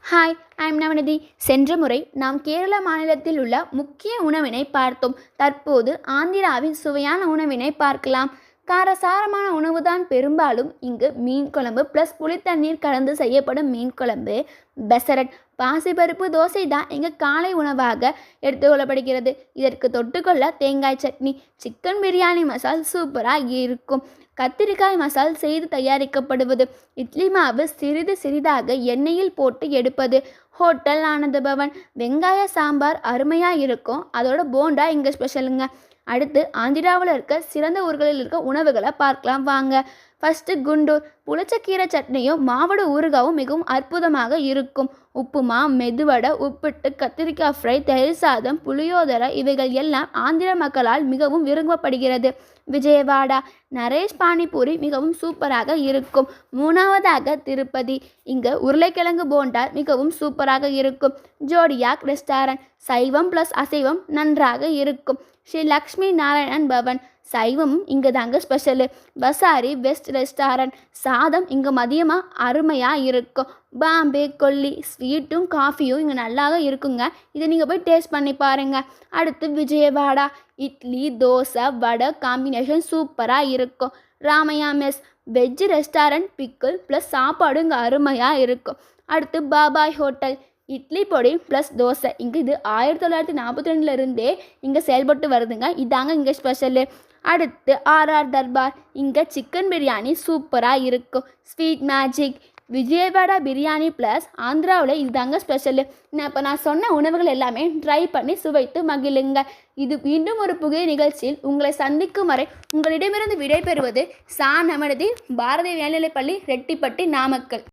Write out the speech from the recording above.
Hi, I'm நவநிதி. சென்ற முறை நாம் கேரள மாநிலத்தில் உள்ள முக்கிய உணவினை பார்த்தோம். தற்போது ஆந்திராவின் சுவையான உணவினை பார்க்கலாம். காரசாரமான உணவுதான் பெரும்பாலும் இங்கு மீன் குழம்பு ப்ளஸ் புளித்தண்ணீர் கலந்து செய்யப்படும் மீன் குழம்பு, பெசரட், பாசிப்பருப்பு தோசை தான் இங்கு காலை உணவாக எடுத்துக்கொள்ளப்படுகிறது. இதற்கு தொட்டுக்கொள்ள தேங்காய் சட்னி, சிக்கன் பிரியாணி மசால் சூப்பராக இருக்கும். கத்திரிக்காய் மசால் செய்து தயாரிக்கப்படுவது. இட்லி மாவு சிறிது சிறிதாக எண்ணெயில் போட்டு எடுப்பது. ஹோட்டல் ஆனந்த பவன் வெங்காய சாம்பார் அருமையாக இருக்கும். அதோட போண்டா இங்கே ஸ்பெஷலுங்க. அடுத்து ஆந்திராவில் இருக்க சிறந்த ஊர்களில் இருக்க உணவுகளை பார்க்கலாம் வாங்க. ஃபஸ்ட்டு குண்டூர் புளிச்சக்கீரை சட்னியும் மாவடு ஊறுகாவும் மிகவும் அற்புதமாக இருக்கும். உப்புமா, மெதுவடை, உப்பிட்டு, கத்திரிக்காய் ஃப்ரை, தயிர் சாதம், புளியோதரை இவைகள் எல்லாம் ஆந்திர மக்களால் மிகவும் விரும்பப்படுகிறது. விஜயவாடா நரேஷ் பானிபூரி மிகவும் சூப்பராக இருக்கும். மூணாவதாக திருப்பதி, இங்கே உருளைக்கிழங்கு போண்டா மிகவும் சூப்பராக இருக்கும். ஜோடியாக் ரெஸ்டாரண்ட் சைவம் ப்ளஸ் அசைவம் நன்றாக இருக்கும். ஸ்ரீ லக்ஷ்மி நாராயணன் பவன் சைவமும் இங்கே தாங்க ஸ்பெஷலு. பசாரி வெஸ்ட் ரெஸ்டாரண்ட் சாதம் இங்கே மதியமாக அருமையாக இருக்கும். பாம்பே கொல்லி ஸ்வீட்டும் காஃபியும் இங்கே நல்லாக இருக்குங்க. இதை நீங்கள் போய் டேஸ்ட் பண்ணி பாருங்கள். அடுத்து விஜயவாடா இட்லி தோசை வடை காம்பினேஷன் சூப்பராக இருக்கும். Ramaiah mess veg restaurant pickle plus சாப்பாடு இங்கே அருமையாக இருக்கும். அடுத்து பாபாய் ஹோட்டல் இட்லி பொடி ப்ளஸ் தோசை. இங்கே இது 1942 இங்கே செயல்பட்டு வருதுங்க. இதாங்க இங்கே ஸ்பெஷலு. அடுத்து ஆர்ஆர் தர்பார் இங்கே சிக்கன் பிரியாணி சூப்பராக இருக்கும். Sweet magic Vijayawada biryani plus ஆந்திராவில் இதுதாங்க ஸ்பெஷலு. நான் சொன்ன உணவுகள் எல்லாமே ட்ரை பண்ணி சுவைத்து மகிழுங்க. இது மீண்டும் ஒரு புதிய நிகழ்ச்சியில் உங்களை சந்திக்கும் வரை உங்களிடமிருந்து விடைபெறுவது சா. நவநிதி, பாரதிய மேல்நிலைப்பள்ளி, ரெட்டிப்பட்டி, நாமக்கல்.